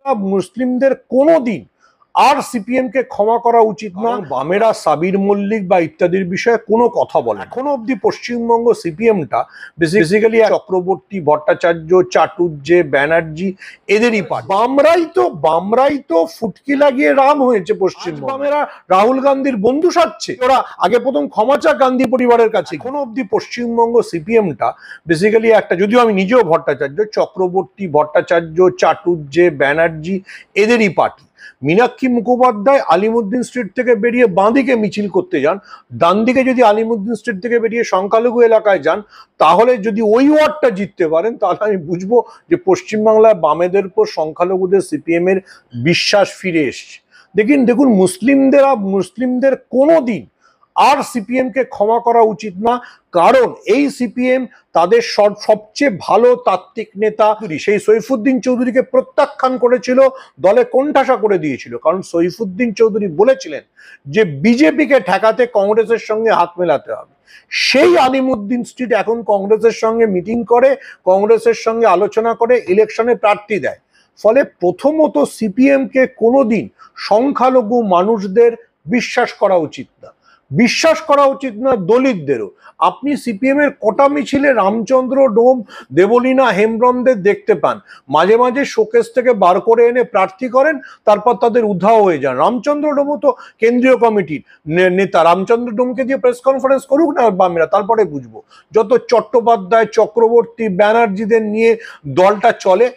মুসলিমদের কোনোদিন আর সিপিএম কে ক্ষমা করা উচিত না। বামেরা সাবির মল্লিক বা ইত্যাদির বিষয়ে কোনো কথা বলে এখনো অব্দি পশ্চিমবঙ্গ সিপিএমটা বেসিক্যালি চক্রবর্তী, ভট্টাচার্য, চাটুর্যে, ব্যানার্জি এদেরই পার্টি। বামরাই তো ফুটকি লাগিয়ে রাম হয়েছে পশ্চিমবঙ্গ। বামেরা রাহুল গান্ধীর বন্ধু সাজছে। ওরা আগে প্রথম ক্ষমা চা গান্ধী পরিবারের কাছে। এখনো অব্দি পশ্চিমবঙ্গ সিপিএমটা বেসিক্যালি একটা, যদিও আমি নিজেও ভট্টাচার্য, চক্রবর্তী, ভট্টাচার্য, চাটুর্যে, ব্যানার্জি এদেরই পার্টি। মীনাক্ষী মুখোপাধ্যায় আলিমুদ্দিন স্ট্রিট থেকে বেরিয়ে বাঁদিকে মিছিল করতে যান, ডান দিকে যদি আলিমুদ্দিন স্ট্রিট থেকে বেরিয়ে সংখ্যালঘু এলাকায় যান, তাহলে যদি ওই ওয়ার্ডটা জিততে পারেন তাহলে আমি বুঝবো যে পশ্চিমবাংলায় বামেদের উপর সংখ্যালঘুদের সিপিএম এর বিশ্বাস ফিরে এসছে। দেখুন মুসলিমদের কোনোদিন আর সিপিএম কে ক্ষমা করা উচিত না, কারণ এই সিপিএম তাদের সবচেয়ে ভালো তাত্ত্বিক নেতা সেই সৈফুদ্দিন চৌধুরীকে প্রত্যাখ্যান করেছিল, দলে কোণঠাসা করে দিয়েছিল। কারণ সৈফুদ্দিন চৌধুরী বলেছিলেন যে বিজেপিকে ঠেকাতে কংগ্রেসের সঙ্গে হাত মেলাতে হবে। সেই আলিমুদ্দিন স্ট্রিট এখন কংগ্রেসের সঙ্গে মিটিং করে, কংগ্রেসের সঙ্গে আলোচনা করে ইলেকশনে প্রার্থী দেয়। ফলে প্রথমত সিপিএম কে কোনোদিন সংখ্যালঘু মানুষদের বিশ্বাস করা উচিত না, দলিতদেরও। আপনি সিপিএম এর কটা মিছিলে রামচন্দ্র ডোম, দেবলীনা হেমব্রমদের দেখতে পান, মাঝে মাঝে শোকেস থেকে বার করে এনে প্রার্থী করেন, তারপর তাদের উধাও হয়ে যান। রামচন্দ্র ডোমও তো কেন্দ্রীয় কমিটির নেতা। রামচন্দ্র ডোমকে দিয়ে প্রেস কনফারেন্স করুক না বামেরা, তারপরে বুঝবো। যত চট্টোপাধ্যায়, চক্রবর্তী, ব্যানার্জিদের নিয়ে দলটা চলে।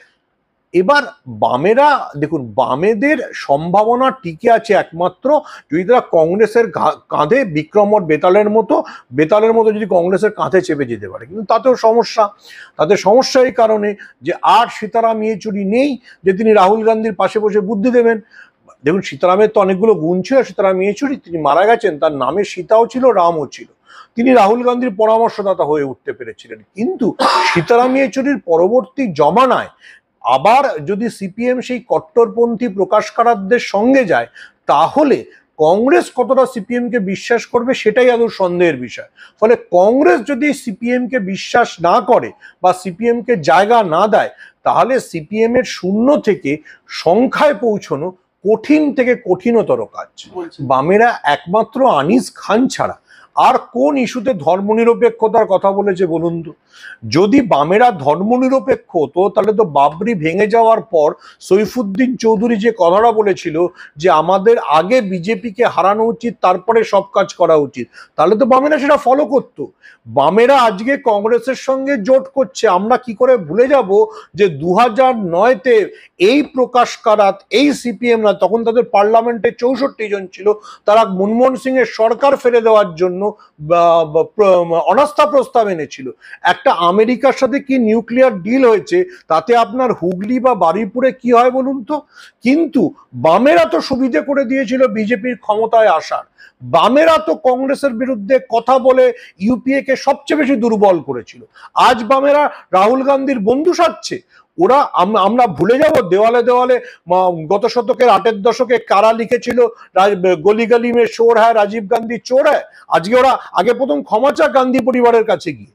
এবার বামেরা দেখুন, বামেদের সম্ভাবনা টিকে আছে একমাত্র যদি তারা কংগ্রেসের কাঁধে বিক্রমর বেতালের মতো যদি কংগ্রেসের কাঁধে চেপে যেতে পারে। কিন্তু তাদের সমস্যা এই কারণে যে আর সীতারাম ইয়েচুরি নেই যে তিনি রাহুল গান্ধীর পাশে বসে বুদ্ধি দেবেন। দেখুন, সীতারামের তো অনেকগুলো গুণ ছিল। সীতারাম ইয়েচুরি তিনি মারা গেছেন, তার নামে সীতাও ছিল, রামও ছিল। তিনি রাহুল গান্ধীর পরামর্শদাতা হয়ে উঠতে পেরেছিলেন। কিন্তু সীতারাম ইয়েচুরির পরবর্তী জমানায় আবার যদি সিপিএম সেই কট্টরপন্থী প্রকাশ কারাতদের সঙ্গে যায়, তাহলে কংগ্রেস কতটা সিপিএম কে বিশ্বাস করবে সেটাই আদৌ সন্দেহের বিষয়। ফলে কংগ্রেস যদি সিপিএম কে বিশ্বাস না করে বা সিপিএম কে জায়গা না দেয়, তাহলে সিপিএম এর শূন্য থেকে সংখ্যায় পৌঁছানো কঠিন থেকে কঠিনতর কাজ। বামেরা একমাত্র আনিস খান ছাড়া আর কোন ইস্যুতে ধর্মনিরপেক্ষতার কথা বলেছে বলুন তো? যদি বামেরা ধর্মনিরপেক্ষ হতো তাহলে তো বাবরি ভেঙে যাওয়ার পর সৈফুদ্দিন চৌধুরী যে কথাটা বলেছিল যে আমাদের আগে বিজেপিকে হারানো উচিত, তারপরে সব কাজ করা উচিত, তাহলে তো বামেরা সেটা ফলো করতো। বামেরা আজকে কংগ্রেসের সঙ্গে জোট করছে। আমরা কি করে ভুলে যাব যে 2009-তে এই প্রকাশ কারাত, এই সিপিএম না, তখন তাদের পার্লামেন্টে 64 জন ছিল, তারা মনমোহন সিং এর সরকার ফেলে দেওয়ার জন্য অনাস্থা প্রস্তাব এনেছিল। একটা আমেরিকার সাথে কি নিউক্লিয়ার ডিল হয়েছে, তাতে আপনার হুগলি বা বারুইপুরে কি হয় বলুন তো? কিন্তু বামেরা তো সুবিধে করে দিয়েছিল বিজেপির ক্ষমতায় আসার। বামেরা তো কংগ্রেসের বিরুদ্ধে কথা বলে ইউপিএ কে সবচেয়ে বেশি দুর্বল করেছিল। আজ বামেরা রাহুল গান্ধীর বন্ধু সাজছে। ওরা আমরা ভুলে যাব দেওয়ালে দেওয়ালে গত শতকের 8-এর দশকে কারা লিখেছিল গলি গলি মে চোর হ্যায়, রাজীব গান্ধী চোর হ্যায়। আজকে ওরা আগে প্রথম ক্ষমা চা গান্ধী পরিবারের কাছে গিয়ে।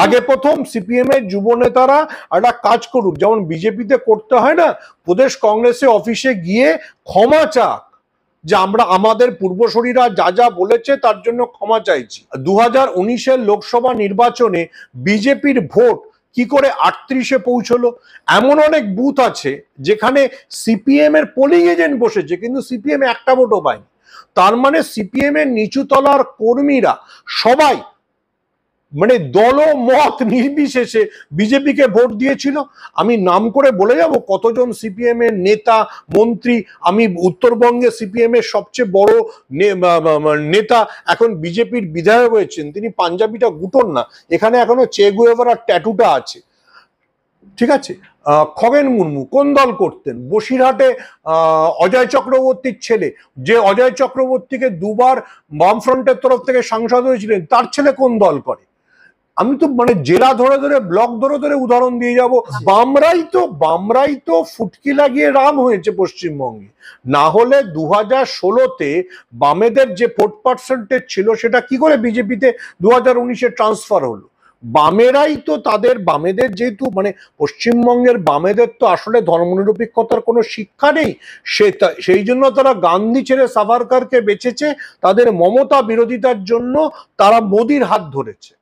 আগে প্রথম সিপিএম এর যুব নেতারা একটা কাজ করুক, যেমন বিজেপিতে করতে হয় না, প্রদেশ কংগ্রেসে অফিসে গিয়ে ক্ষমা চাক যে আমরা আমাদের পূর্বসূরীরা যা যা বলেছে তার জন্য ক্ষমা চাইছি। 2019-এর লোকসভা নির্বাচনে বিজেপির ভোট কি করে 38-এ পৌঁছলো? এমন অনেক বুথ আছে যেখানে সিপিএম এর পোলিং এজেন্ট বসেছে, কিন্তু সিপিএম একটা ভোটও পায়নি। তার মানে সিপিএম এর নিচুতলার কর্মীরা সবাই মানে দলমত নির্বিশেষে বিজেপিকে ভোট দিয়েছিল। আমি নাম করে বলে যাব কতজন সিপিএম এর নেতা মন্ত্রী। আমি উত্তরবঙ্গে সিপিএম এর সবচেয়ে বড় নেতা এখন বিজেপির বিধায়ক হয়েছেন, তিনি পাঞ্জাবিটা গুটোন না, এখানে এখনো চে গুয়েভারার ট্যাটুটা আছে, ঠিক আছে? খগেন মুর্মু কোন দল করতেন? বসিরহাটে অজয় চক্রবর্তীর ছেলে, যে অজয় চক্রবর্তীকে দুবার বামফ্রন্টের তরফ থেকে সাংসদ হয়েছিলেন, তার ছেলে কোন দল করে? আমি তো মানে জেলা ধরে ধরে ব্লক ধরে ধরে উদাহরণ দিয়ে যাব। বামরাই তো ফুটকি লাগিয়ে রাম হয়েছে পশ্চিমবঙ্গে। না হলে 2016-তে বামেদের যে ভোট পার্সেন্টেজ ছিল সেটা কি করে বিজেপিতে 2019-এ ট্রান্সফার হলো? বামেরাই তো তাদের, বামেদের যেহেতু মানে পশ্চিমবঙ্গের বামেদের তো আসলে ধর্মনিরপেক্ষতার কোনো শিক্ষা নেই, সেই জন্য তারা গান্ধী ছেড়ে সাভারকারকে বেঁচেছে, তাদের মমতা বিরোধিতার জন্য তারা মোদির হাত ধরেছে।